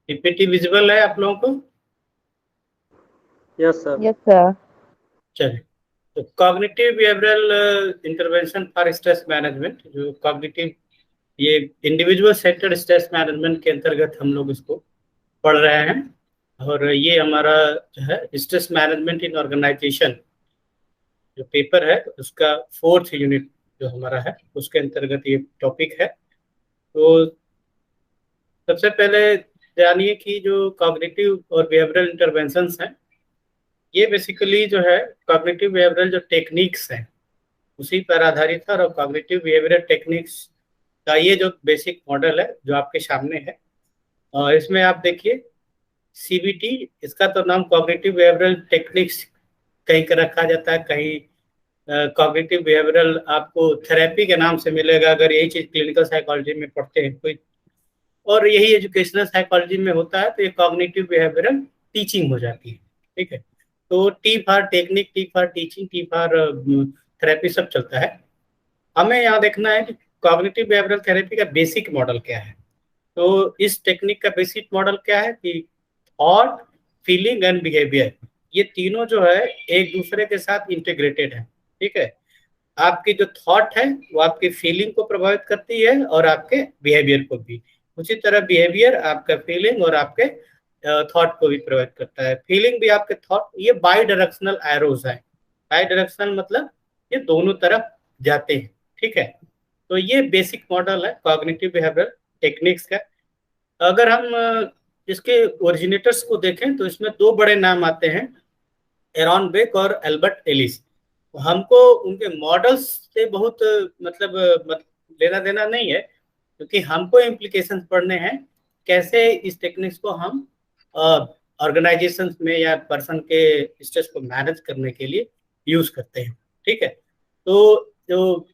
PPT visible है आप लोगों को? Yes sir. Yes sir. चलिए, तो cognitive behavioural intervention for stress management, जो कॉग्निटिव, ये इंडिविजुअल सेंटर्ड स्ट्रेस मैनेजमेंट के अंतर्गत हम लोग इसको पढ़ रहे हैं। और ये हमारा जो है स्ट्रेस मैनेजमेंट इन ऑर्गेनाइजेशन जो पेपर है उसका 4th यूनिट जो हमारा है उसके अंतर्गत ये टॉपिक है। तो सबसे पहले जानिए कि जो कॉग्निटिव और बिहेवियरल इंटरवेंशंस हैं, ये बेसिकली जो है कॉग्निटिव बिहेवियरल जो टेक्निक्स हैं उसी पर आधारित है। और कॉग्निटिव बिहेवियरल टेक्निक्स का ये जो बेसिक मॉडल है जो आपके सामने है, और इसमें आप देखिए सीबीटी, इसका तो नाम कॉग्निटिव बिहेवियरल टेक्निक्स कहीं का रखा जाता है, कहीं कॉग्निटिव बिहेवियरल आपको थेरेपी के नाम से मिलेगा अगर यही चीज क्लिनिकल साइकोलॉजी में पढ़ते हैं कोई, और यही एजुकेशनल साइकोलॉजी में होता है तो ये कॉग्निटिव बिहेवियरल टीचिंग हो जाती है। ठीक है, तो T for technique, T for teaching, T for therapy सब चलता है। हमें यहाँ देखना है कि कॉग्निटिव बिहेवियरल थेरेपी का बेसिक मॉडल क्या है। तो इस टेक्निक का बेसिक मॉडल क्या है कि थॉट, फीलिंग एंड बिहेवियर, ये तीनों जो है एक दूसरे के साथ इंटीग्रेटेड है। ठीक है, आपकी जो थॉट है वो आपकी फीलिंग को प्रभावित करती है और आपके बिहेवियर को भी, उसी तरह बिहेवियर आपका फीलिंग और आपके थॉट को भी प्रभावित करता है। फीलिंग भी आपके थॉट, ये बाई डायरेक्शनल एरोज है। बाई डायरेक्शनल मतलब ये दोनों तरफ जाते हैं। ठीक है, तो ये बेसिक मॉडल है कॉग्निटिव बिहेवियरल टेक्निक्स का। अगर हम इसके ओरिजिनेटर्स को देखें तो इसमें दो बड़े नाम आते हैं, एरॉन बेक और एल्बर्ट एलिस। हमको उनके मॉडल्स से बहुत लेना देना नहीं है, क्योंकि हमको इम्प्लीकेशंस पढ़ने हैं कैसे इस टेक्निक्स को हम ऑर्गेनाइजेशंस में या पर्सन के स्ट्रेस को मैनेज करने के लिए यूज करते हैं। ठीक है, तो जो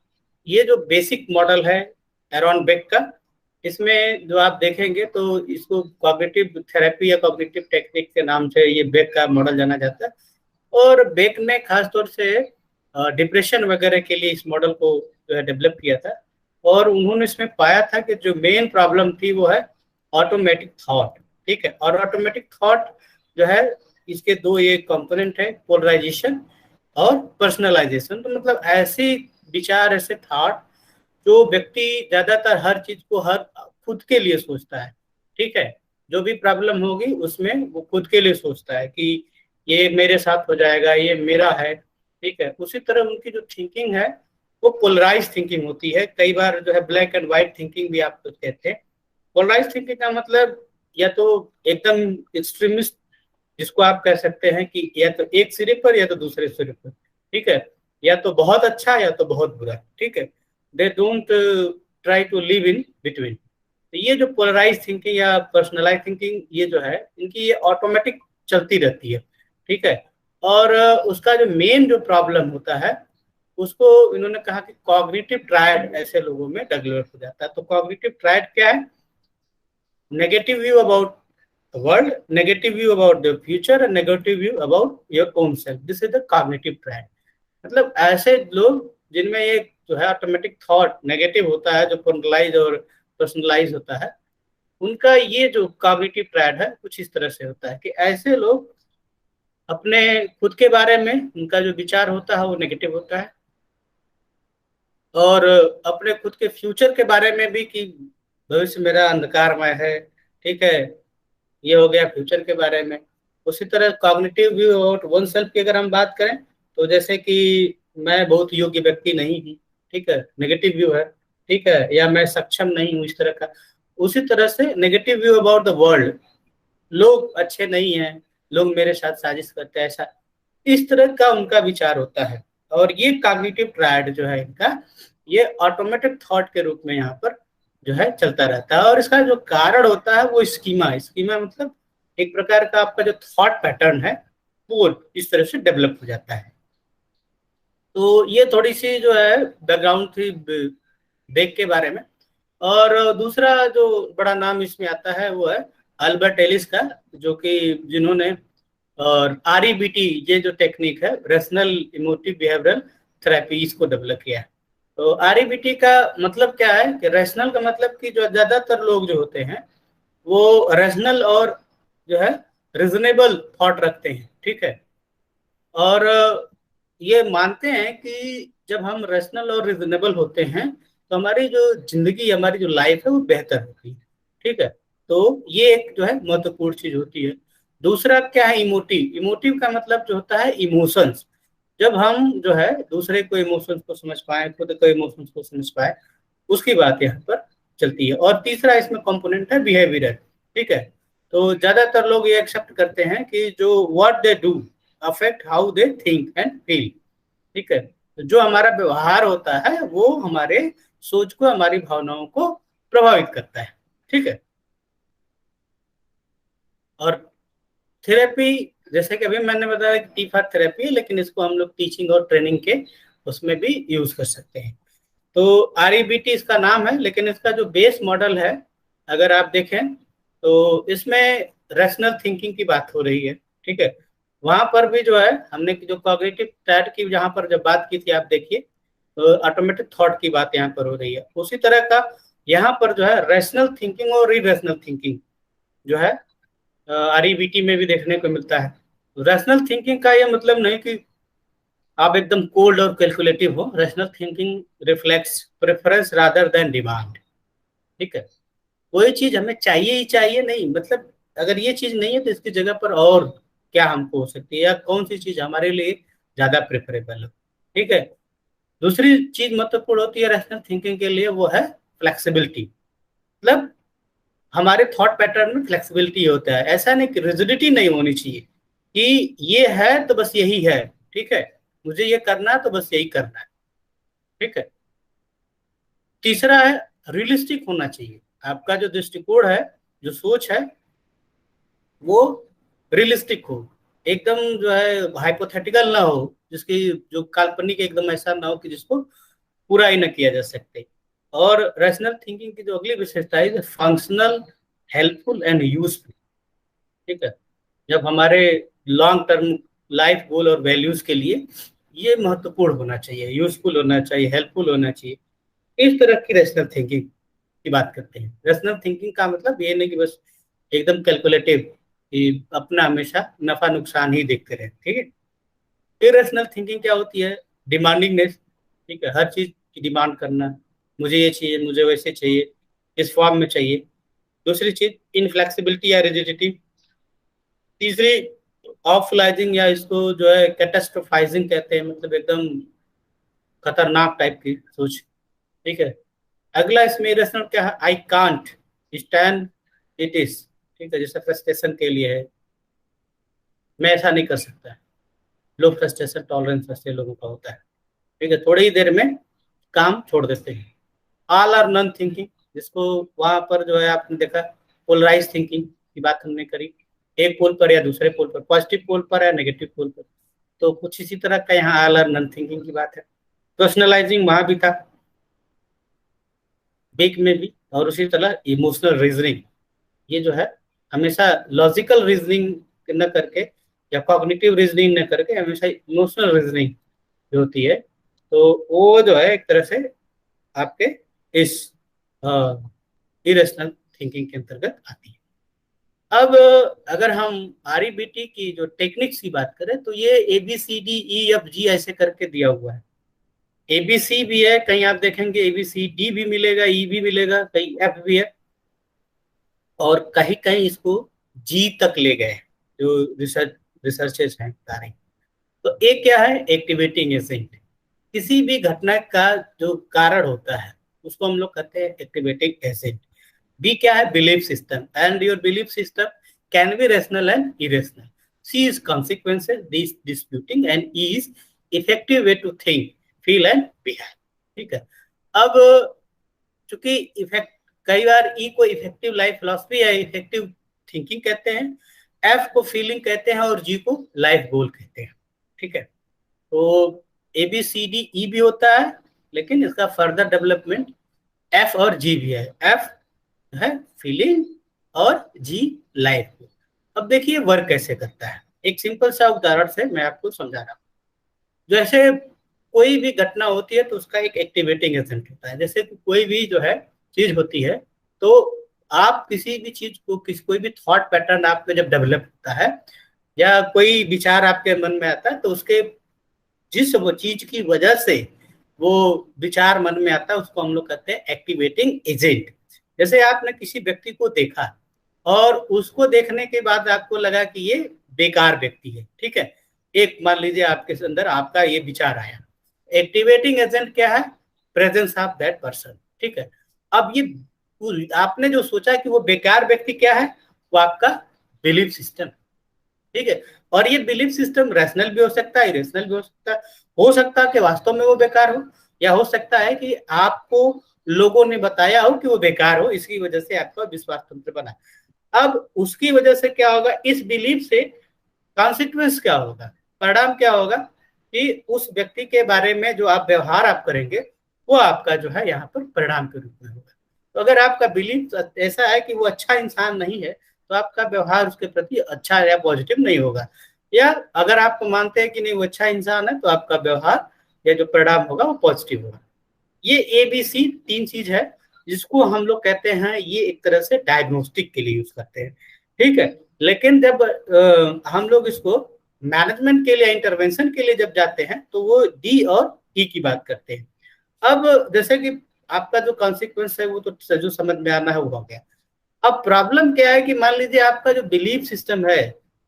ये जो बेसिक मॉडल है एरॉन बेक का, इसमें जो आप देखेंगे तो इसको कॉग्निटिव थेरेपी या कॉग्निटिव टेक्निक के नाम से ये बेक का मॉडल जाना जाता है। और बेक ने खासतौर से डिप्रेशन वगैरह के लिए इस मॉडल को जो है डेवलप किया था। और उन्होंने इसमें पाया था कि जो मेन प्रॉब्लम थी वो है ऑटोमेटिक थॉट। ठीक है, और ऑटोमेटिक थॉट जो है इसके दो ये कंपोनेंट है, पोलराइजेशन और पर्सनलाइजेशन। तो मतलब ऐसे विचार, ऐसे थॉट जो व्यक्ति ज्यादातर हर चीज को हर खुद के लिए सोचता है। ठीक है, जो भी प्रॉब्लम होगी उसमें वो खुद के लिए सोचता है कि ये मेरे साथ हो जाएगा, ये मेरा है। ठीक है, उसी तरह उनकी जो थिंकिंग है वो पोलराइज थिंकिंग होती है। कई बार जो है ब्लैक एंड व्हाइट थिंकिंग भी आप कुछ कहते हैं। पोलराइज थिंकिंग का मतलब या तो एकदम एक्सट्रीमिस्ट, जिसको आप कह सकते हैं कि या तो एक सिरे पर या तो दूसरे सिरे पर। ठीक है, या तो बहुत अच्छा या तो बहुत बुरा। ठीक है, they don't try to live in between. तो ये जो पोलराइज थिंकिंग या पर्सनलाइज थिंकिंग, ये जो है इनकी ये ऑटोमेटिक चलती रहती है। ठीक है, और उसका जो मेन जो प्रॉब्लम होता है उसको इन्होंने कहा कि कॉग्निटिव ट्रायड ऐसे लोगों में डेवलप हो जाता है। तो कॉग्निटिव ट्रायड क्या है? Negative view about world, negative view about the future and negative view about your own self. This is the cognitive triad. मतलब ऐसे लोग जिनमें ये जो है ऑटोमेटिक थॉट नेगेटिव होता है, जो पोलराइज और पर्सनलाइज होता है, उनका ये जो कॉग्निटिव ट्रायड है कुछ इस तरह से होता है कि ऐसे लोग अपने खुद के बारे में उनका जो विचार होता है वो नेगेटिव होता है, और अपने खुद के फ्यूचर के बारे में भी कि भविष्य मेरा अंधकारमय है। ठीक है, ये हो गया फ्यूचर के बारे में। उसी तरह cognitive view about one self की अगर हम बात करें तो जैसे कि मैं बहुत योग्य व्यक्ति नहीं हूँ। ठीक है, नेगेटिव व्यू है। ठीक है, या मैं सक्षम नहीं हूँ, इस तरह का। उसी तरह से negative view about the world, लोग अच्छे नहीं हैं, लोग मेरे साथ साजिश करते हैं, ऐसा इस तरह का उनका विचार होता है। और ये कॉग्निटिव ट्रायड जो है इनका, ये ऑटोमेटिक थॉट के रूप में यहाँ पर जो है चलता रहता है। और इसका जो कारण होता है वो स्कीमा, स्कीमा मतलब एक प्रकार का आपका जो थॉट पैटर्न है वो इस तरह से डेवलप हो जाता है। तो ये थोड़ी सी जो है बैकग्राउंड थी बेक के बारे में। और दूसरा जो बड़ा नाम इसमें आता है वो है अल्बर्ट एलिस का, जो कि जिन्होंने और REBT, ये जो टेक्निक है रेशनल इमोटिव बिहेवियरल थेरेपी, इसको डेवलप किया है। तो REBT का मतलब क्या है कि रैशनल का मतलब कि जो ज्यादातर लोग जो होते हैं वो रेशनल और जो है रीजनेबल थॉट रखते हैं, ठीक है। और ये मानते हैं कि जब हम रेशनल और रीजनेबल होते हैं तो हमारी जो जिंदगी, हमारी जो लाइफ है वो बेहतर होती है, ठीक है। तो ये एक जो है महत्वपूर्ण चीज होती है। दूसरा क्या है, इमोटिव। इमोटिव का मतलब जो होता है इमोशंस। जब हम जो है दूसरे को इमोशंस को समझ पाए, खुद को इमोशंस को समझ पाए, उसकी बात यहाँ पर चलती है। और तीसरा इसमें कंपोनेंट है बिहेवियर, ठीक है। तो ज्यादातर लोग ये एक्सेप्ट करते हैं कि जो what they do affect how they think and feel, ठीक है। तो जो हमारा व्यवहार होता है वो हमारे सोच को, हमारी भावनाओं को प्रभावित करता है, ठीक है। और थेरेपी, जैसे कि अभी मैंने बताया कि टीफा थेरेपी है, लेकिन इसको हम लोग टीचिंग और ट्रेनिंग के उसमें भी यूज कर सकते हैं। तो आरईबीटी इसका नाम है, लेकिन इसका जो बेस मॉडल है अगर आप देखें तो इसमें रैशनल थिंकिंग की बात हो रही है, ठीक है। वहां पर भी जो है हमने जो कॉग्निटिव टाइप की जहां पर जब बात की थी, आप देखिए तो ऑटोमेटिक थॉट की बात यहाँ पर हो रही है। उसी तरह का यहाँ पर जो है रैशनल थिंकिंग और इरेशनल थिंकिंग जो है आरईबीटी में भी देखने को मिलता है। रैशनल थिंकिंग का ये मतलब नहीं कि आप एकदम कोल्ड और कैलकुलेटिव हो। Rational thinking reflects preference rather than demand, ठीक है। कोई चीज हमें चाहिए ही चाहिए नहीं, मतलब अगर ये चीज नहीं है तो इसकी जगह पर और क्या हमको हो सकती है, या कौन सी चीज हमारे लिए ज्यादा प्रेफरेबल है, ठीक है। दूसरी चीज महत्वपूर्ण होती है रैशनल थिंकिंग के लिए, वो है फ्लेक्सिबिलिटी। मतलब हमारे थॉट पैटर्न में फ्लेक्सिबिलिटी होता है। ऐसा नहीं कि रिजिडिटी नहीं होनी चाहिए कि ये है तो बस यही है, ठीक है, मुझे ये करना है तो बस यही करना है, ठीक है। तीसरा है रियलिस्टिक होना चाहिए। आपका जो दृष्टिकोण है, जो सोच है, वो रियलिस्टिक हो, एकदम जो है हाइपोथेटिकल ना हो, जिसकी जो काल्पनिक एकदम ऐसा ना हो कि जिसको पूरा ही ना किया जा सकते। और रैशनल थिंकिंग की जो अगली विशेषता है फंक्शनल, हेल्पफुल एंड यूजफुल, ठीक है। जब हमारे लॉन्ग टर्म लाइफ गोल और वैल्यूज के लिए ये महत्वपूर्ण होना चाहिए, यूजफुल होना चाहिए, हेल्पफुल होना चाहिए। इस तरह की रैशनल थिंकिंग की बात करते हैं। रैशनल थिंकिंग का मतलब ये नहीं कि बस एकदम कैलकुलेटिव कि अपना हमेशा नफा नुकसान ही देखते रहे, ठीक है। इरेशनल थिंकिंग क्या होती है, डिमांडिंगनेस, ठीक है, हर चीज की डिमांड करना, मुझे ये चाहिए, मुझे वैसे चाहिए, इस फॉर्म में चाहिए। दूसरी चीज इनफ्लेक्सिबिलिटी या रिजिडिटी। तीसरी ऑफलाइजिंग, या इसको जो है कैटास्ट्रोफाइजिंग कहते हैं, मतलब एकदम खतरनाक टाइप की सोच, ठीक है। अगला इसमें इरेशनल क्या है, I can't stand it is, ठीक है, जैसे फ्रस्ट्रेशन के लिए है, मैं ऐसा नहीं कर सकता। लो फ्रस्ट्रेशन टॉलरेंस ऐसे लोगों का होता है, ठीक है, थोड़ी ही देर में काम छोड़ देते हैं। ऑल आर नन थिंकिंग, जिसको वहां पर जो है आपने देखा पोलराइज थिंकिंग की बात हमने करी, एक पोल पर या दूसरे पोल पर, पॉजिटिव पोल पर या नेगेटिव पोल पर। तो कुछ इसी तरह का यहाँ ऑल आर नन थिंकिंग की बात है। पर्सनलाइजिंग वहां भी था, बिग में भी। और उसी तरह इमोशनल रीजनिंग, ये जो है हमेशा लॉजिकल रीजनिंग न करके या कॉग्निटिव रीजनिंग न करके हमेशा इमोशनल रीजनिंग जो होती है, तो वो जो है एक तरह से आपके इस इरेशनल थिंकिंग के अंतर्गत आती है। अब अगर हम आरईबीटी की जो टेक्निक्स की बात करें तो ये ABCDEFG ऐसे करके दिया हुआ है। ABC भी है, कहीं आप देखेंगे ABCD भी मिलेगा, ई भी मिलेगा, कहीं F भी है, और कहीं कहीं इसको G तक ले गए जो रिसर्चेस हैं बता रही। तो एक क्या है, एक्टिवेटिंग एजेंट। किसी भी घटना का जो कारण होता है उसको हम लोग कहते हैं एक्टिवेटिंग एजेंट। बी क्या है, belief system, and your belief system can be rational and irrational. C is consequences this disputing, and E is effective way to think feel and behave, ठीक है। अब चूंकि इफेक्ट, कई बार ई को effective life philosophy या effective thinking कहते हैं, एफ को फीलिंग कहते हैं, और जी को लाइफ गोल कहते हैं, ठीक है। तो ABCDE भी होता है, लेकिन इसका फर्दर डेवलपमेंट F और G भी है। F है फीलिंग और G लाइफ। अब देखिए वर्क कैसे करता है, एक सिंपल सा उदाहरण से मैं आपको समझा रहा हूँ। जैसे कोई भी घटना होती है तो उसका एक एक्टिवेटिंग एजेंट होता है। जैसे कोई भी जो है चीज होती है तो आप किसी भी चीज को कोई भी थॉट पैटर्न आप में जब डेवलप होता है या कोई विचार आपके मन में आता है, तो उसके जिस वो चीज की वजह से वो विचार मन में आता है उसको हम लोग कहते हैं एक्टिवेटिंग एजेंट। जैसे आपने किसी व्यक्ति को देखा और उसको देखने के बाद आपको लगा कि ये बेकार व्यक्ति है, ठीक है, एक मान लीजिए आपके अंदर आपका ये विचार आया, एक्टिवेटिंग एजेंट क्या है? प्रेजेंस ऑफ दैट पर्सन, ठीक है। अब ये आपने जो सोचा कि वो बेकार व्यक्ति क्या है, वो आपका बिलीफ सिस्टम, ठीक है। और ये बिलीफ सिस्टम रैशनल भी हो सकता है, इरेशनल भी हो सकता है कि वास्तव में वो बेकार हो, या हो सकता है कि आपको लोगों ने बताया हो कि वो बेकार हो, इसकी वजह से आपका विश्वास तंत्र बना। अब उसकी वजह से क्या होगा, इस बिलीफ से कॉन्सिक्वेंस क्या होगा, परिणाम क्या होगा कि उस व्यक्ति के बारे में जो आप व्यवहार आप करेंगे वो आपका जो है यहाँ पर परिणाम के रूप में होगा। तो अगर आपका बिलीफ ऐसा है कि वो अच्छा इंसान नहीं है, तो आपका व्यवहार उसके प्रति अच्छा या पॉजिटिव नहीं होगा। या अगर आप मानते हैं कि नहीं वो अच्छा इंसान है, तो आपका व्यवहार या जो परिणाम होगा वो पॉजिटिव होगा। ये ABC 3 चीज है जिसको हम लोग कहते हैं, ये एक तरह से डायग्नोस्टिक के लिए यूज करते हैं, ठीक है। लेकिन जब हम लोग इसको मैनेजमेंट के लिए, इंटरवेंशन के लिए जब जाते हैं, तो वो D और E की बात करते हैं। अब जैसे कि आपका जो कॉन्सिक्वेंस है वो तो जो समझ में आना है वो हो गया। अब प्रॉब्लम क्या है कि मान लीजिए आपका जो बिलीफ सिस्टम है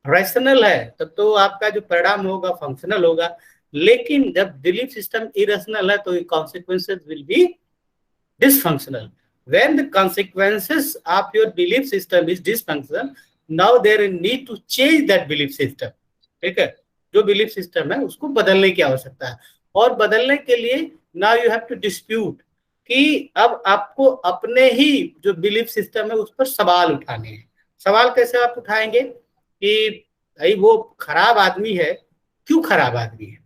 रैशनल है, तब तो आपका जो परिणाम होगा फंक्शनल होगा। लेकिन जब बिलीफ सिस्टम इरेशनल है तो consequences will be dysfunctional. When the consequences of your belief system is dysfunctional, now there need to change that belief system, ठीक है। जो बिलीफ सिस्टम है उसको बदलने की आवश्यकता है, और बदलने के लिए now you have to dispute कि अब आपको अपने ही जो बिलीफ सिस्टम है उस पर सवाल उठाने हैं। सवाल कैसे आप उठाएंगे कि भाई वो खराब आदमी है, क्यों खराब आदमी है?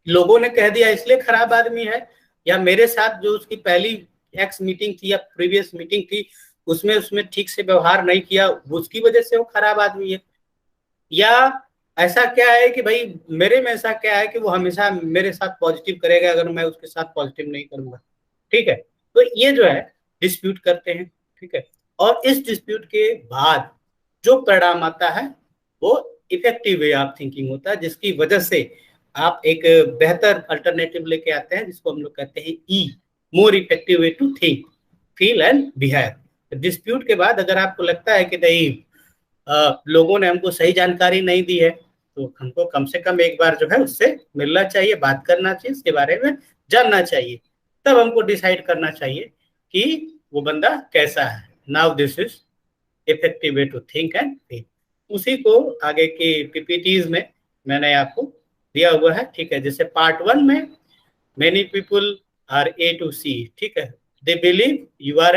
लोगों ने कह दिया इसलिए खराब आदमी है, या मेरे साथ जो उसकी पहली एक्स मीटिंग थी या प्रीवियस मीटिंग थी उसमें उसमें ठीक से व्यवहार नहीं किया, उसकी वजह से वो खराब आदमी है? या ऐसा क्या है कि भाई मेरे में ऐसा क्या है कि वो हमेशा मेरे साथ पॉजिटिव करेगा अगर मैं उसके साथ पॉजिटिव नहीं करूंगा, ठीक है। तो ये जो है डिस्प्यूट करते हैं, ठीक है। और इस डिस्प्यूट के बाद जो परिणाम आता है वो इफेक्टिव वे ऑफ थिंकिंग होता है, जिसकी वजह से आप एक बेहतर अल्टरनेटिव लेके आते हैं, जिसको हम लोग कहते हैं ई, more effective way to think, feel and behave. Dispute के बाद अगर आपको लगता है कि नहीं लोगों ने हमको सही जानकारी नहीं दी है, तो हमको कम से कम एक बार जो है उससे मिलना चाहिए, बात करना चाहिए, इसके बारे में जानना चाहिए, तब हमको डिसाइड करना चाहिए कि वो बंदा कैसा है। Now this is effective way to think and feel. उसी को आगे के PPTs में मैंने आपको दिया हुआ है, ठीक है। जैसे पार्ट 1 में many people are A to C, ठीक है, they believe you are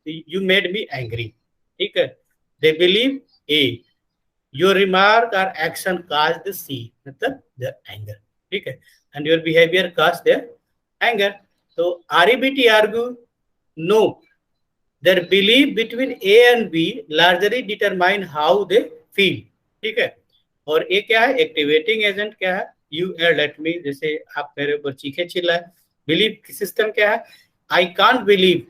you made me angry, ठीक है, they believe A, your remark और एक्शन काज द C, मतलब द एंगर, ठीक है, and your behaviour cause the anger. तो REBT argue no, their belief between A and B largely determine how they feel, ठीक है। और ये क्या है, एक्टिवेटिंग एजेंट क्या है, यू एल्ड एट मी, जैसे आप मेरे ऊपर चीखे चिल्लाए। बिलीफ सिस्टम क्या है, I can't believe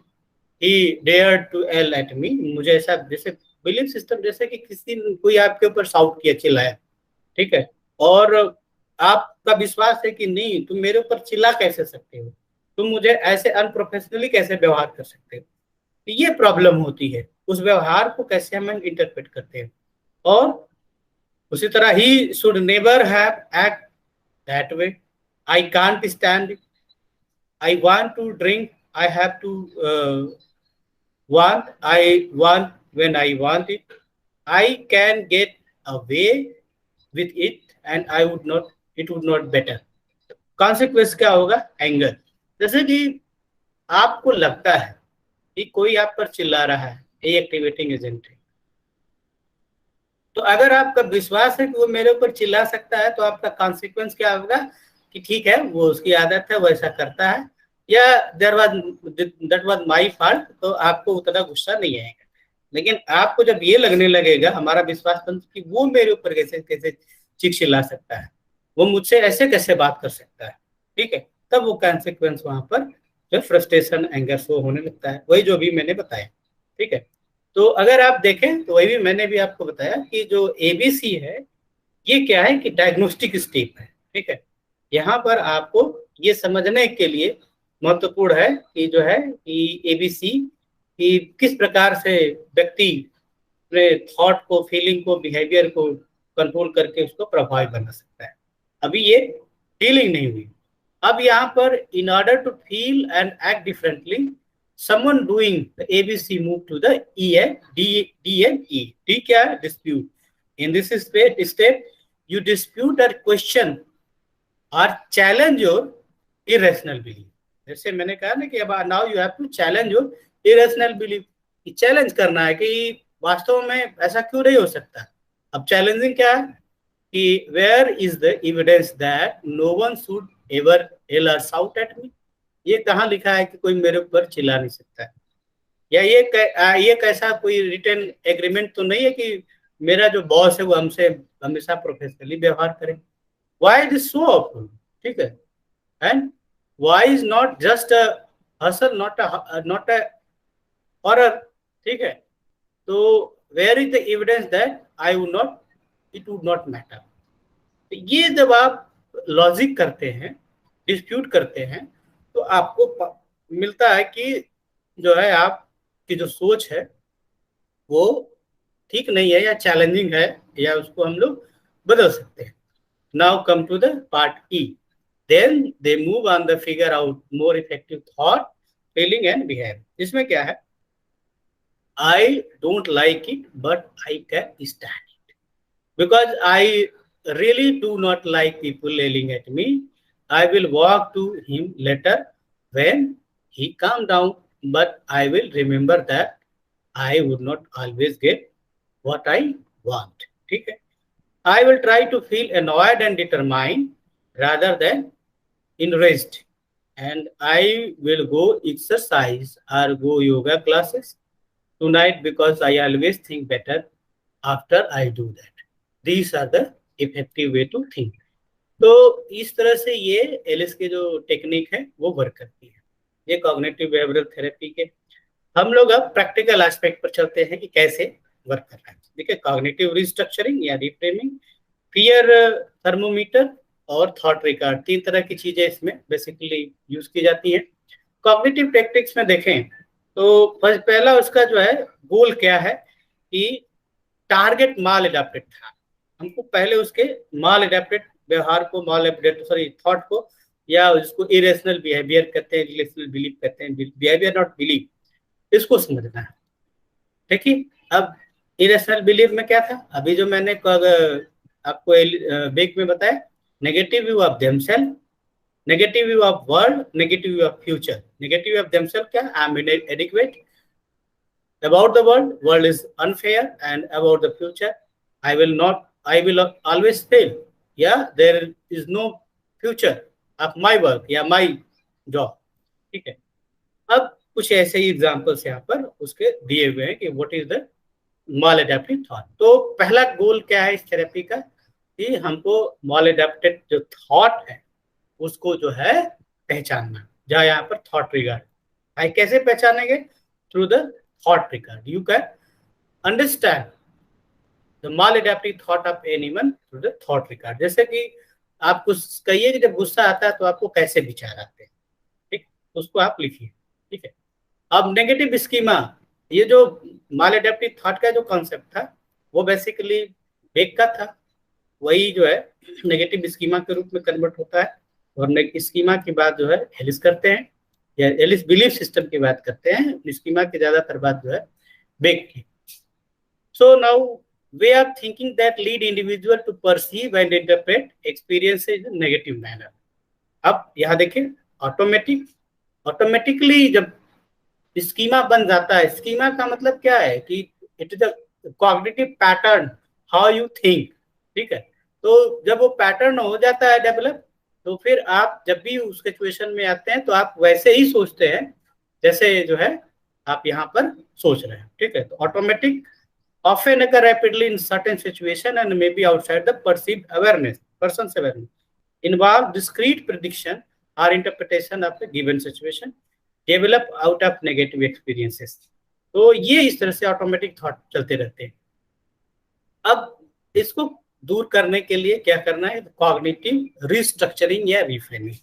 he dare to yell at me, मुझे ऐसा, जैसे बिलीफ सिस्टम जैसे कि किसी कोई आपके ऊपर साउट किया, चिल्लाया, ठीक है, और आपका विश्वास है कि नहीं तुम मेरे ऊपर चिल्ला कैसे सकते हो, तुम मुझे ऐसे अनप्रोफेशनली कैसे व्यवहार कर सकते हो। तो ये प्रॉब्लम होती है, उस व्यवहार को कैसे हम इंटरप्रेट करते हैं। और उसी तरह he should never have act that way, I can't stand, I want to drink, I have to want, I want when I want it, I can get away with it and I would not, it would not better. Consequence क्या होगा, anger. जैसे कि आपको लगता है कि कोई आप पर चिल्ला रहा है, ये एक्टिवेटिंग एजेंट है, तो अगर आपका विश्वास है कि वो मेरे ऊपर चिल्ला सकता है, तो आपका कॉन्सिक्वेंस क्या होगा कि ठीक है वो उसकी आदत है, वो ऐसा करता है, या दैट वाज माय फॉल्ट, तो आपको उतना गुस्सा नहीं आएगा। लेकिन आपको जब ये लगने लगेगा, हमारा विश्वास तंत्र कि वो मेरे ऊपर कैसे कैसे चीख चिल्ला सकता है, वो मुझसे ऐसे कैसे बात कर सकता है, ठीक है, तब वो कॉन्सिक्वेंस वहां पर जो फ्रस्ट्रेशन, एंगर शो होने लगता है, वही जो भी मैंने बताया। ठीक है। तो अगर आप देखें तो वही भी मैंने भी आपको बताया कि जो एबीसी है ये क्या है कि डायग्नोस्टिक स्टेप है, ठीक है। यहाँ पर आपको ये समझने के लिए महत्वपूर्ण है कि जो है कि एबीसी कि किस प्रकार से व्यक्ति अपने थॉट को, फीलिंग को, बिहेवियर को कंट्रोल करके उसको प्रभावी बना सकता है। अभी ये डीलिंग नहीं हुई। अब यहाँ पर in order to feel and act differently someone doing the ABC move to the D and E. D क्या है? Dispute. In this step, you dispute or question or challenge your irrational belief. जैसे मैंने कहा ना कि अब now you have to challenge your irrational belief. Challenge करना है कि वास्तव में ऐसा क्यों नहीं हो सकता। अब चैलेंजिंग क्या है कि where is the evidence that no one should ever yell or shout at me. ये कहाँ लिखा है कि कोई मेरे ऊपर चिल्ला नहीं सकता है, या ये कैसा कोई रिटन एग्रीमेंट तो नहीं है कि मेरा जो बॉस है वो हमसे हमेशा प्रोफेशनली व्यवहार करे। Why is it so awful, ठीक है, and why is not just a hassle, not a horror, ठीक है। तो where is the evidence that I would not, it would not matter. ये जब आप लॉजिक करते हैं, डिस्प्यूट करते हैं, तो आपको मिलता है कि जो है आपकी जो सोच है वो ठीक नहीं है या चैलेंजिंग है, या उसको हम लोग बदल सकते हैं। Now come to the part E, then they move on the figure out more effective thought, feeling and behave. इसमें क्या है, I don't like it but I can stand it because I really do not like people yelling at me. I will walk to him later when he calm down, but I will remember that I would not always get what I want. ठीक है। I will try to feel annoyed and determined rather than enraged, and I will go exercise or go yoga classes tonight because I always think better after I do that. These are the effective way to think. तो इस तरह से ये Alice की जो technique है वो work करती है, ये कॉग्निटिव बिहेवियरल थेरेपी के। हम लोग अब प्रैक्टिकल एस्पेक्ट पर चलते हैं कि कैसे वर्क कर रहा है। देखिए, कॉग्निटिव रिस्ट्रक्चरिंग या रिफ्रेमिंग, फियर थर्मोमीटर और थॉट रिकॉर्ड, तीन तरह की चीजें इसमें बेसिकली यूज की जाती हैं। कॉग्निटिव टेक्निक्स में देखें तो पहला उसका जो है गोल क्या है कि टारगेट माल एडेप्टेड था। हमको पहले उसके माल एडेप्टेड व्यवहार को, माल एडेप्टेड थॉट को, या उसको इरेशनल बिहेवियर कहते हैं, रिलेशनल बिलीफ कहते हैं, बिहेवियर नॉट बिलीफ, इसको समझना है। देखिए, अब इरेशनल बिलीफ में क्या था, अभी जो मैंने आपको बेक में बताया, negative view of themselves, negative view of world, negative view of future. Negative view of themselves क्या, I am inadequate, about the world is unfair, and about the future, I will always fail, yeah, there is no future of my work या my job, ठीक है। अब कुछ ऐसे ही examples यहाँ पर उसके दिए हुए हैं कि what is the mall adaptive thought. तो पहला गोल क्या है इस थेरेपी का कि हमको माल एडेप्टेड जो थॉट है उसको जो है पहचानना, जहाँ यहाँ पर थॉट ट्रिगर है। कैसे पहचानेंगे? Through the thought record. You can understand the maladaptive thought of anyone through the thought record. जैसे कि आप कुछ कहिए कि जब गुस्सा आता है तो आपको कैसे विचार आते हैं, ठीक, उसको आप लिखिए, ठीक है। अब नेगेटिव स्कीमा, ये जो मालएडेप्टिव थॉट का जो कॉन्सेप्ट था वो बेसिकली बेक का था, वही जो है नेगेटिव स्कीमा के रूप में कन्वर्ट होता है। और स्कीमा की बात जो है एलिस करते हैं, या एलिस बिलीफ सिस्टम की बात करते हैं, स्कीमा की ज्यादातर बात जो है बेक की। So now we are thinking that lead individual to perceive and interpret experience in negative manner. अब यहाँ देखिए, ऑटोमेटिकली जब स्कीमा बन जाता है, स्कीमा का मतलब क्या है कि it is a cognitive pattern how you think, ठीक है। तो जब वो पैटर्न हो जाता है डेवलप, तो फिर आप जब भी उस सिचुएशन में आते हैं तो आप वैसे ही सोचते हैं जैसे जो है आप यहाँ पर सोच रहे हैं, ठीक है। तो automatic often occur rapidly in certain situation and may be outside the perceived awareness, person's awareness, involve discrete prediction or interpretation of the given situation, develop out of negative experiences. तो ये इस तरह से ऑटोमेटिक थॉट चलते रहते हैं। अब इसको दूर करने के लिए क्या करना है, कॉग्निटिव रिस्ट्रक्चरिंग या रिफ्रेमिंग।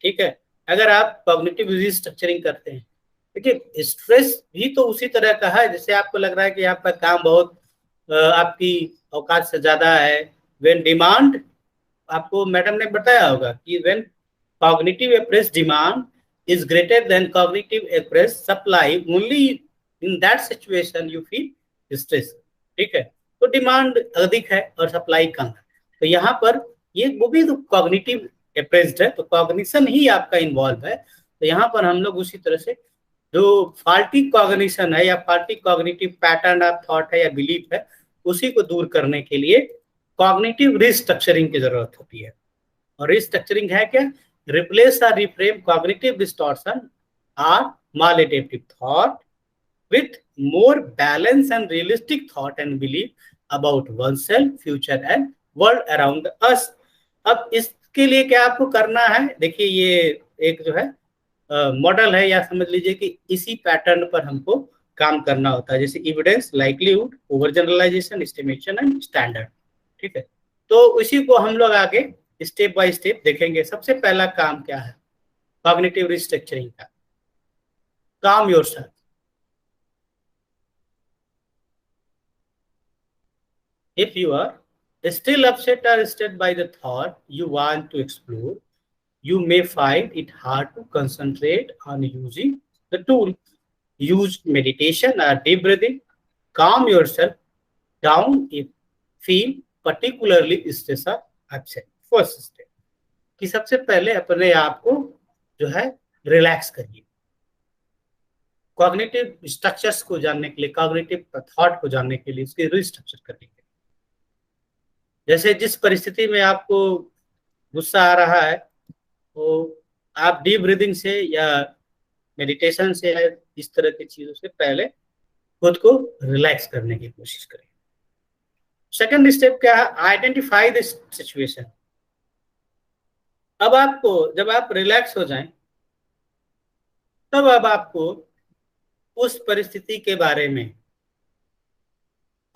ठीक है, अगर आप कॉग्निटिव रिस्ट्रक्चरिंग करते हैं, देखिए स्ट्रेस भी तो उसी तरह का है, जैसे आपको लग रहा है कि आपका काम बहुत आपकी औकात से ज्यादा है। व्हेन डिमांड, आपको मैडम ने बताया होगा कि when cognitive appraise demand is greater than cognitive appraise supply, only in that situation you feel stress. ठीक है, तो डिमांड अधिक है और सप्लाई कम है, तो यहाँ पर ये वो भी तो कॉग्निटिव एप्रेस्ड है, तो कॉग्निशन ही आपका इन्वॉल्व है। तो यहाँ पर हम लोग उसी तरह से जो फाल्टी कॉग्निशन है या faulty cognitive pattern of thought है या बिलीफ है, उसी को दूर करने के लिए कॉग्निटिव रिस्ट्रक्चरिंग की जरूरत होती है। और रिस्ट्रक्चरिंग है क्या, रिप्लेस और रिफ्रेम कॉग्निटिव डिस्टॉर्शन और मालेडेप्टिव thought with more balance and realistic thought and belief about oneself, future and world around us। अब इसके लिए क्या आपको करना है, देखिए ये एक जो है मॉडल है, या समझ लीजिए कि इसी पैटर्न पर हमको काम करना होता है, जैसे evidence, likelihood, over generalisation, estimation and standard. ठीक है, तो इसी को हम लोग आगे स्टेप बाय स्टेप देखेंगे। सबसे पहला काम क्या है कॉग्निटिव रिस्ट्रक्चरिंग का, काम yourself. If you are still upset or stirred by the thought you want to explore, you may find it hard to concentrate on using the tool. Use meditation or deep breathing. Calm yourself down if feel particularly stressed or upset. First step कि सबसे पहले अपने आप को जो है relax करिए। Cognitive structures को जानने के लिए, कॉग्निटिव थॉट को जानने के लिए, उसके रिस्ट्रक्चर करने के लिए, जैसे जिस परिस्थिति में आपको गुस्सा आ रहा है, तो आप डीप ब्रीदिंग से या मेडिटेशन से या इस तरह की चीजों से पहले खुद को रिलैक्स करने की कोशिश करें। सेकंड स्टेप क्या है, आइडेंटिफाई द सिचुएशन। अब आपको जब आप रिलैक्स हो जाएं, तब अब आपको उस परिस्थिति के बारे में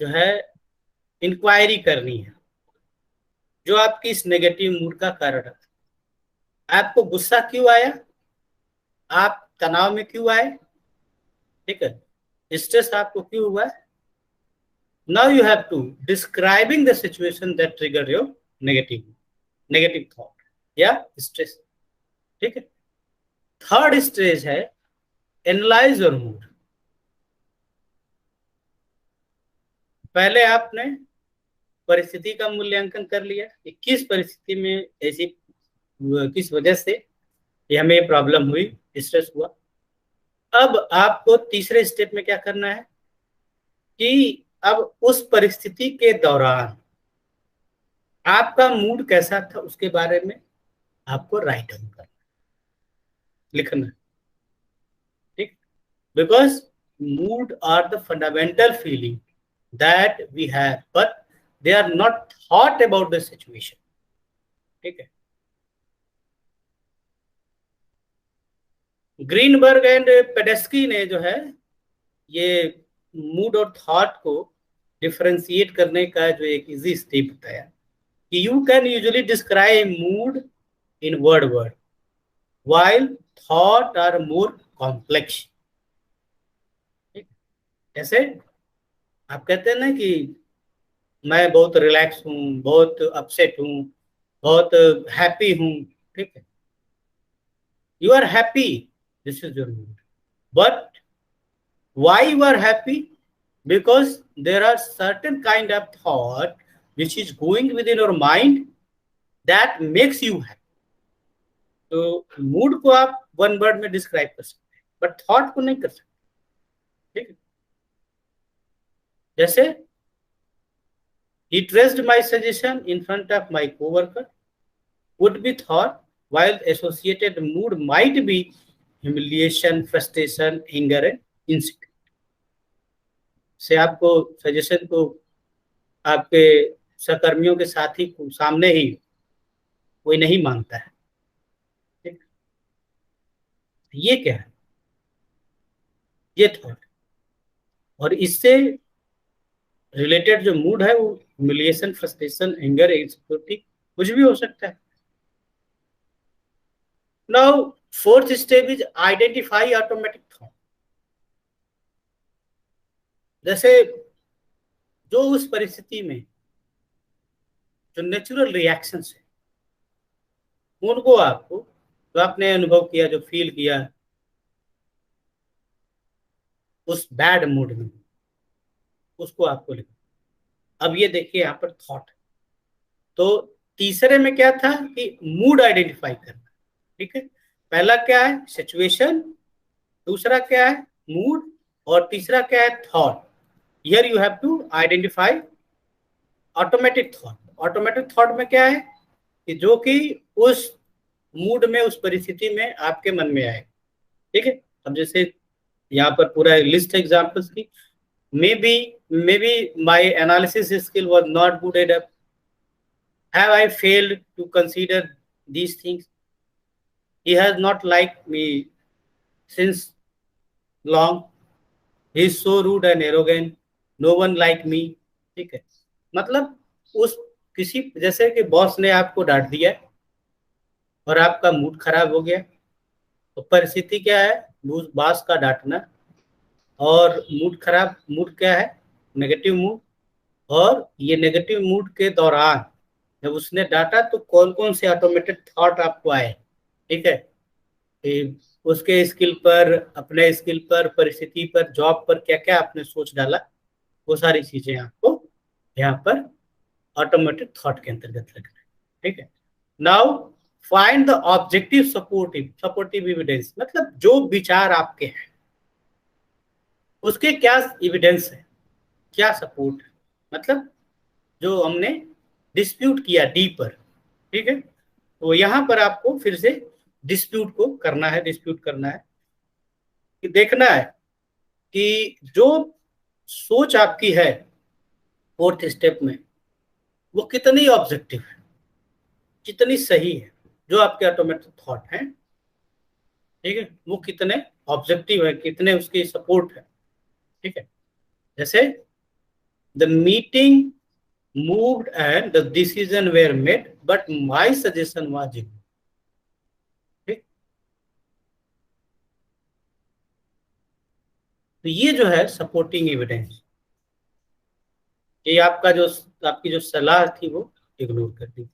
जो है इंक्वायरी करनी है जो आपकी इस नेगेटिव मूड का कारण है। आपको गुस्सा क्यों आया, आप तनाव में क्यों आए, ठीक है, स्ट्रेस आपको क्यों हुआ। Now you have to describing the situation that trigger your negative thought या स्ट्रेस। ठीक है, थर्ड स्टेज है एनालाइज योर मूड। पहले आपने परिस्थिति का मूल्यांकन कर लिया कि किस परिस्थिति में ऐसी, किस वजह से ये हमें प्रॉब्लम हुई, स्ट्रेस हुआ। अब आपको तीसरे स्टेप में क्या करना है कि अब उस परिस्थिति के दौरान आपका मूड कैसा था उसके बारे में आपको राइट डाउन करना, लिखना। ठीक, because mood are the fundamental feeling that we have but they are not thought about the situation. ठीक है, ग्रीनबर्ग एंड पेडेस्की ने जो है ये मूड और थॉट को डिफरेंशिएट करने का जो एक इजी स्टेप बताया कि you can usually describe mood in word while thought are more complex। जैसे आप कहते हैं ना कि मैं बहुत रिलैक्स हूँ, बहुत अपसेट हूँ, बहुत हैप्पी हूँ। ठीक है, you are happy, this is your mood, but why you are happy, because there are certain kind of thought which is going within your mind that makes you happy। तो mood को आप one word में describe कर सकते हैं but thought को नहीं कर सकते। ठीक है, जैसे he traced my suggestion in front of my coworker would be thought, while associated mood might be humiliation, frustration, anger and insecurity। से आपको सजेशन को आपके सहकर्मियों के साथी को सामने ही कोई नहीं मानता है। ठीक, ये क्या है, ये थॉट। और इससे रिलेटेड जो मूड है वो ह्यूमिलिएशन, फ्रस्ट्रेशन, एंगर, इनसिक्योरिटी कुछ भी हो सकता है। Now fourth step is identify automatic thought. जैसे जो उस परिस्थिति में जो नेचुरल रिएक्शंस है उनको आपको, जो आपने अनुभव किया, जो फील किया उस बैड मूड में, उसको आपको लिखना। अब ये देखिए यहाँ पर थॉट। तो तीसरे में क्या था कि मूड आइडेंटिफाई करना। ठीक है, पहला क्या है सिचुएशन, दूसरा क्या है मूड, और तीसरा क्या है thought. Here you have to identify automatic thought. Automatic thought में क्या है कि जो कि उस मूड में, उस परिस्थिति में आपके मन में आए। ठीक है, अब जैसे यहाँ पर पूरा लिस्ट है एग्जाम्पल्स की। Maybe my analysis skill was not good enough, have I failed to consider these things, he has not liked me since long, he is so rude and arrogant, no one like me। ठीक है, मतलब उस किसी, जैसे कि boss ने आपको डांट दिया और आपका मूड खराब हो गया, तो परिस्थिति क्या है, बॉस का डांटना और मूड खराब, मूड क्या है नेगेटिव मूड। और ये नेगेटिव मूड के दौरान जब उसने डांटा तो कौन कौन से ऑटोमेटेड थॉट आपको आए। ठीक है, कि उसके स्किल पर, अपने स्किल पर, परिस्थिति पर, जॉब पर क्या क्या आपने सोच डाला, वो सारी चीजें आपको यहाँ पर ऑटोमेटेड थॉट के अंतर्गत लगना है। ठीक है, now find the objective supportive evidence. मतलब जो विचार आपके हैं उसके क्या एविडेंस है, क्या सपोर्ट है, मतलब जो हमने डिस्प्यूट किया डी पर। ठीक है, तो यहाँ पर आपको फिर से डिस्प्यूट को करना है, डिस्प्यूट करना है कि देखना है कि जो सोच आपकी है फोर्थ स्टेप में वो कितनी ऑब्जेक्टिव है, कितनी सही है। जो आपके ऑटोमेटिक थॉट हैं, ठीक है, वो कितने ऑब्जेक्टिव है, कितने उसकी सपोर्ट है। ठीक है, जैसे the meeting moved and the decision were made but my suggestion was ignored. ठीक, तो ये जो है सपोर्टिंग एविडेंस, ये आपका जो, आपकी जो सलाह थी वो इग्नोर कर दी।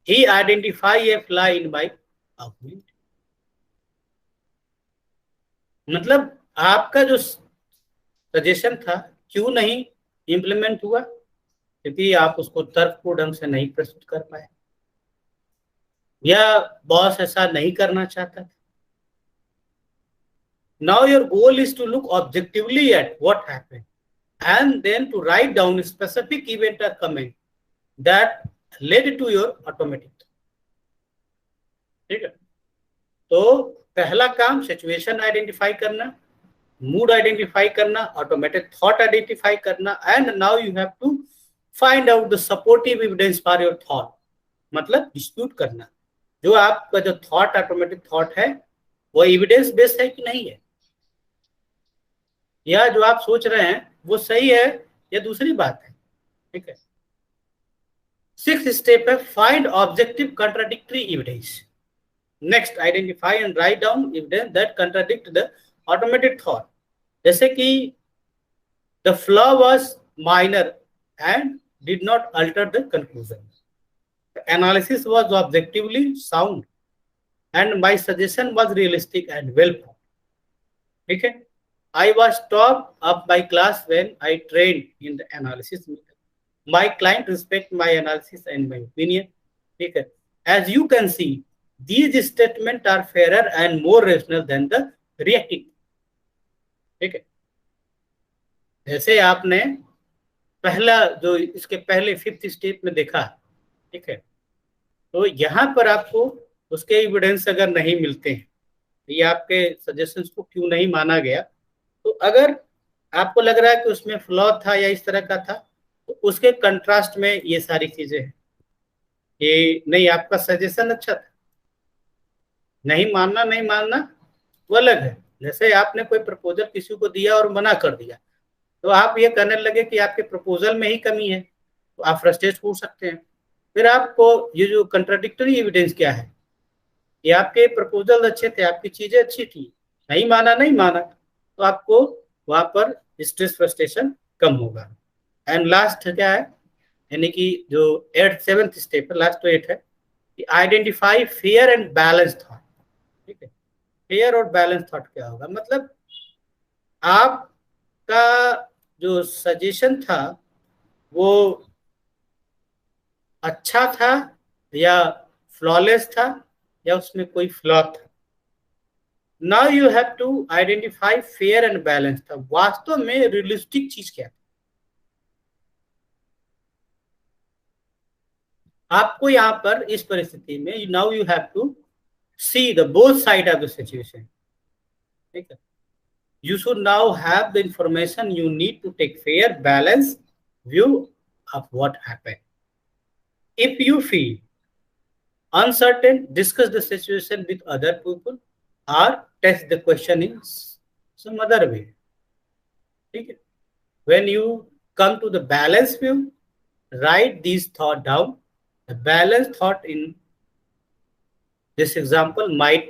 He identify a flaw in my argument. मतलब आपका जो सजेशन था क्यों नहीं इम्प्लीमेंट हुआ, क्योंकि आप उसको तर्कपूर्ण ढंग से नहीं प्रस्तुत कर पाए, या बॉस ऐसा नहीं करना चाहता था। Now your goal is to look objectively at what happened and then to write down a specific event or comment that led to your automatic। ठीक है, तो पहला काम सिचुएशन आइडेंटिफाई करना, मूड आइडेंटिफाई करना, ऑटोमेटिक थॉट आइडेंटिफाई करना, and now you have to find out the supportive evidence for your thought. मतलब dispute करना, जो आपका जो थॉट, ऑटोमेटिक थॉट है वो एविडेंस बेस्ड है कि नहीं है, या जो आप सोच रहे हैं वो सही है या दूसरी बात है। ठीक है, सिक्स्थ स्टेप है find objective contradictory evidence. Next, identify and write down evidence that contradict the automated thought. जैसे कि the flaw was minor and did not alter the conclusion, analysis was objectively sound and my suggestion was realistic and well formed. ठीक है, I was top of my class when I trained in the analysis method. My client respect my analysis and my opinion. ठीक है, as you can see, these statements are fairer and more rational than the reactive। ठीक है, जैसे आपने पहला जो इसके पहले फिफ्थ स्टेप में देखा। ठीक है, तो यहाँ पर आपको उसके एविडेंस अगर नहीं मिलते हैं, ये आपके सजेशंस को क्यों नहीं माना गया, तो अगर आपको लग रहा है कि उसमें फ्लॉ था या इस तरह का था, तो उसके कंट्रास्ट में ये सारी चीजें हैं कि नहीं, आपका सजेशन अच्छा था, नहीं मानना, नहीं मानना वो अलग है। जैसे आपने कोई प्रपोजल किसी को दिया और मना कर दिया, तो आप ये कहने लगे कि आपके प्रपोजल में ही कमी है, तो आप फ्रस्ट्रेट हो सकते हैं। फिर आपको ये जो कंट्राडिक्टरी एविडेंस क्या है, ये आपके प्रपोजल अच्छे थे, आपकी चीजें अच्छी थी, नहीं माना नहीं माना, तो आपको वहां पर स्ट्रेस फ्रस्ट्रेशन कम होगा। एंड लास्ट क्या है, यानी कि जो 7th स्टेप है, लास्ट तो 8 है कि identify fair and balance thought. ठीक है, फेयर और बैलेंस थॉट क्या होगा, मतलब आपका जो सजेशन था वो अच्छा था या फ्लॉलेस था या उसमें कोई फ्लॉ था। Now you have to identify fair and balance था, वास्तव में रियलिस्टिक चीज क्या है। आपको यहाँ पर इस परिस्थिति में now you have to see the both side of the situation. ठीक है, you should now have the information you need to take fair balanced view of what happened. If you feel uncertain, discuss the situation with other people or test the question in some other way. Okay? When you come to the balanced view, write these thought down. The balanced thought in this example might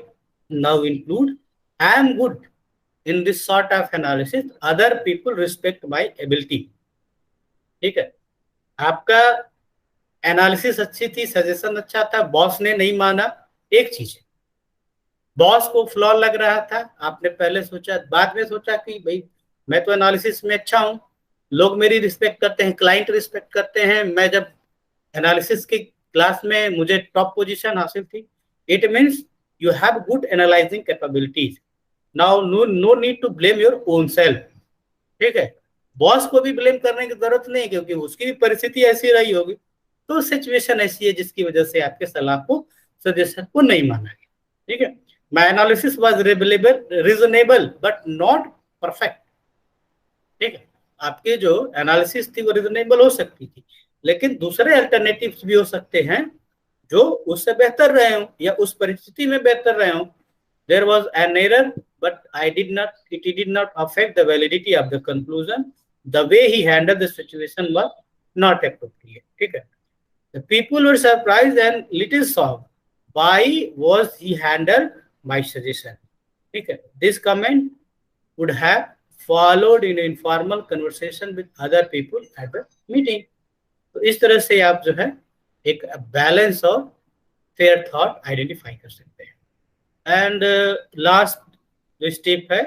now include I am good in this sort of analysis, other people respect my ability. ठीक है, आपका analysis अच्छी थी, suggestion अच्छा था, boss ने नहीं माना, एक चीज है, बॉस को फ्लॉ लग रहा था, आपने पहले सोचा, बाद में सोचा कि भाई मैं तो एनालिसिस में अच्छा हूं, लोग मेरी रिस्पेक्ट करते हैं, क्लाइंट रिस्पेक्ट करते हैं, मैं जब एनालिसिस की क्लास में मुझे टॉप पोजीशन हासिल थी। It means you have good analysing capabilities. Now no need to blame your own self. ठीक है, बॉस को भी ब्लेम करने की जरूरत नहीं, क्योंकि उसकी भी परिस्थिति ऐसी रही होगी, तो सिचुएशन ऐसी है जिसकी वजह से आपके सलाह को, सजेशन को नहीं माना गया। ठीक है, my analysis was reasonable but not perfect. ठीक है, आपके जो एनालिसिस थी वो रीजनेबल हो सकती थी, लेकिन दूसरे अल्टरनेटिव्स भी हो सकते हैं जो उससे बेहतर रहे हों या उस परिस्थिति में बेहतर रहे हों। There was an error, but it did not affect the validity of the conclusion. The way he handled the situation was not appropriate. ठीक है, the people were surprised and little shocked. Why was he handled my suggestion? ठीक है, this comment would have followed in informal conversation with other people at the meeting. तो इस तरह से आप जो है एक बैलेंस और फेयर थॉट आइडेंटिफाई कर सकते हैं। एंड लास्ट जो स्टेप है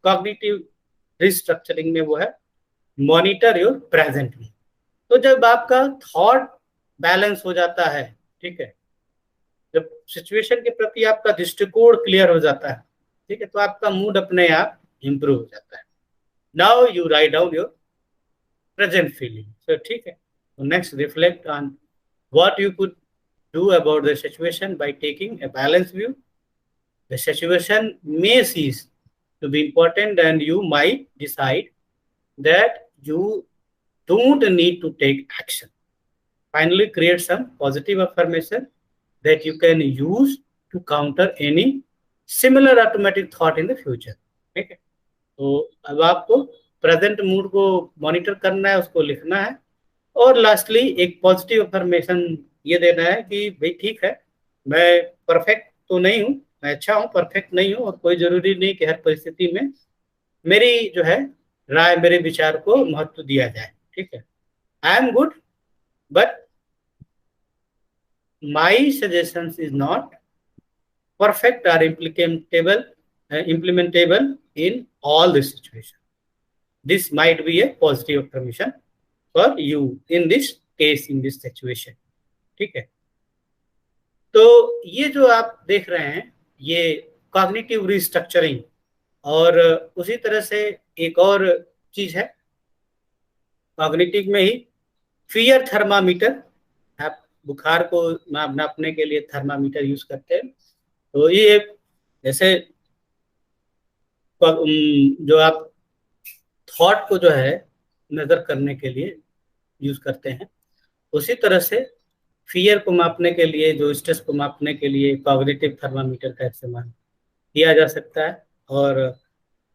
कॉग्निटिव रिस्ट्रक्चरिंग में, वो है मॉनिटर योर प्रेजेंट में। तो जब आपका थॉट बैलेंस हो जाता है, ठीक है, जब सिचुएशन के प्रति आपका दृष्टिकोण क्लियर हो जाता है, ठीक है, तो आपका मूड अपने आप इंप्रूव हो जाता है। Now you write down your present feeling. So ठीक है, तो next reflect on what you could do about the situation by taking a balanced view. The situation may cease to be important and you might decide that you don't need to take action. Finally, create some positive affirmation that you can use to counter any similar automatic thought in the future. ठीक है, तो अब आपको present mood को monitor करना है, उसको लिखना है, और लास्टली एक पॉजिटिव अफर्मेशन ये देना है कि भाई ठीक है, मैं परफेक्ट तो नहीं हूँ, मैं अच्छा हूँ, परफेक्ट नहीं हूँ, और कोई जरूरी नहीं कि हर परिस्थिति में मेरी जो है राय, मेरे विचार को महत्व दिया जाए। ठीक है, I am good but my suggestions is not perfect or implementable in all the situation. This might be a positive affirmation for you in this case, in this situation. ठीक है, तो ये जो आप देख रहे हैं ये कॉग्निटिव रिस्ट्रक्चरिंग, और उसी तरह से एक और चीज है कॉग्निटिव में ही, फियर थर्मामीटर। आप बुखार को नापने के लिए थर्मामीटर यूज करते हैं, तो ये जैसे जो आप थॉट को जो है मेजर करने के लिए यूज करते हैं, उसी तरह से फियर को मापने के लिए, जो स्ट्रेस को मापने के लिए कॉग्निटिव थर्मामीटर का इस्तेमाल किया जा सकता है। और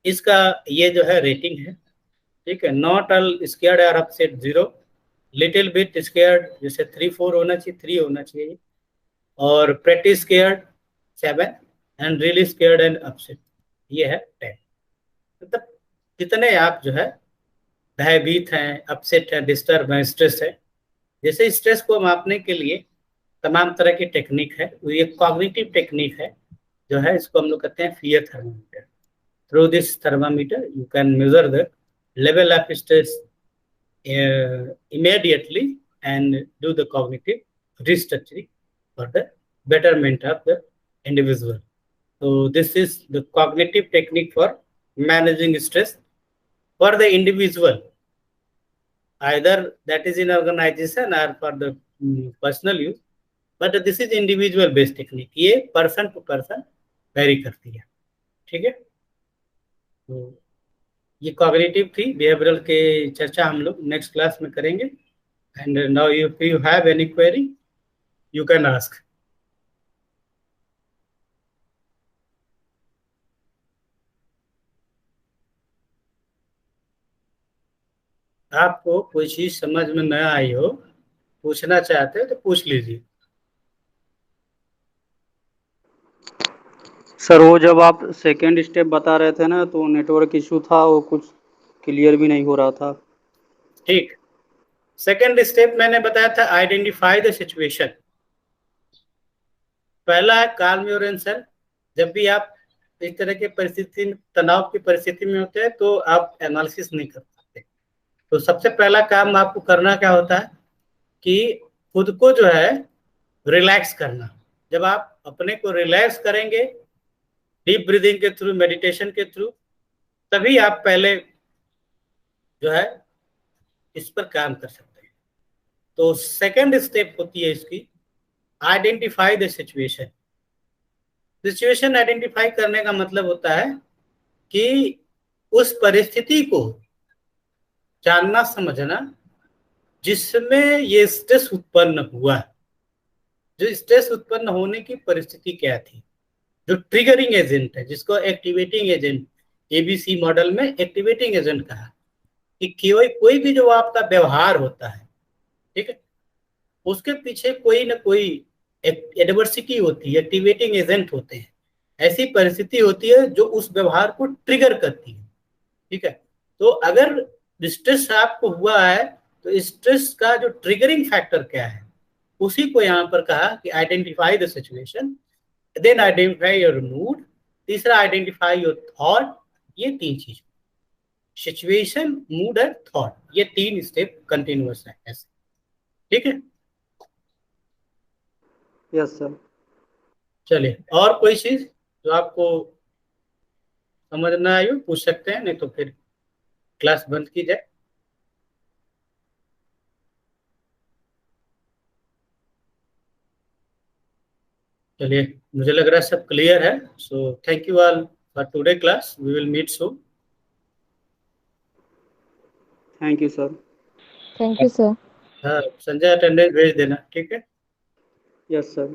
इसका ये जो है रेटिंग है ठीक है, नॉट ऑल स्केयर्ड और अपसेट 0, लिटिल बिट स्केयर्ड जैसे 3-4 होना चाहिए, 3 होना चाहिए, और pretty scared 7 and really scared and upset ये है 10। मतलब कितने आप जो है भयभीत हैं, अपसेट है, डिस्टर्ब है, स्ट्रेस है। जैसे स्ट्रेस को मापने के लिए तमाम तरह की टेक्निक है, वो ये कॉग्निटिव टेक्निक है जो है, इसको हम लोग कहते हैं fear thermometer. Through this thermometer you can measure the level of stress immediately and do the cognitive restructuring for the betterment of the individual. So this is the cognitive technique for managing stress for the individual, either that is in organization or for the personal use, but this is individual based technique, ये person to person vary करती है। ठीक है, तो ये cognitive थी, behavioural के चर्चा हम लोग नेक्स्ट क्लास में करेंगे। And now if you have any query you can ask. आपको कोई चीज समझ में न आई हो, पूछना चाहते हो तो पूछ लीजिए। सर वो जब आप सेकेंड स्टेप बता रहे थे ना, तो नेटवर्क इशू था, वो कुछ क्लियर भी नहीं हो रहा था। ठीक, सेकेंड स्टेप मैंने बताया था आइडेंटिफाई द सिचुएशन। पहला है काल्म योर आंसर। जब भी आप इस तरह के परिस्थिति, तनाव की परिस्थिति में होते हैं तो आप एनालिसिस नहीं कर पाते। तो सबसे पहला काम आपको करना क्या होता है कि खुद को जो है रिलैक्स करना। जब आप अपने को रिलैक्स करेंगे डीप ब्रीदिंग के थ्रू, मेडिटेशन के थ्रू, तभी आप पहले जो है इस पर काम कर सकते हैं। तो सेकंड स्टेप होती है इसकी identify the situation. Situation identify करने का मतलब होता है कि उस परिस्थिति को जानना, समझना जिसमें ये स्ट्रेस उत्पन्न हुआ। जो स्ट्रेस उत्पन्न होने की परिस्थिति क्या थी, जो ट्रिगरिंग एजेंट है, जिसको एक्टिवेटिंग एजेंट, एबीसी मॉडल में एक्टिवेटिंग एजेंट कहा, कि कोई भी जो आपका व्यवहार होता है, ठीक है, उसके पीछे कोई ना कोई एडवर्सिटी होती है, एक्टिवेटिंग एजेंट होते हैं। ऐसी परिस्थिति होती है जो उस व्यवहार को ट्रिगर करती है। ठीक है, तो अगर स्ट्रेस आपको हुआ है तो स्ट्रेस का जो ट्रिगरिंग फैक्टर क्या है, उसी को यहाँ पर कहा कि identify the situation, then identify your mood, तीसरा आइडेंटिफाई योर थॉट। ये 3 चीज, सिचुएशन, मूड एंड थॉट, ये 3 स्टेप कंटिन्यूअस है ऐसे। ठीक है, यस सर। चलिए, और कोई चीज जो आपको समझ ना आई हो पूछ सकते हैं, नहीं तो फिर क्लास बंद की जाए। चलिए, मुझे लग रहा है सब क्लियर है। So thank you all for today class, we will meet soon. Thank you sir. Thank you sir. हाँ, संजय अटेंडेंस भेज देना। ठीक है, यस सर।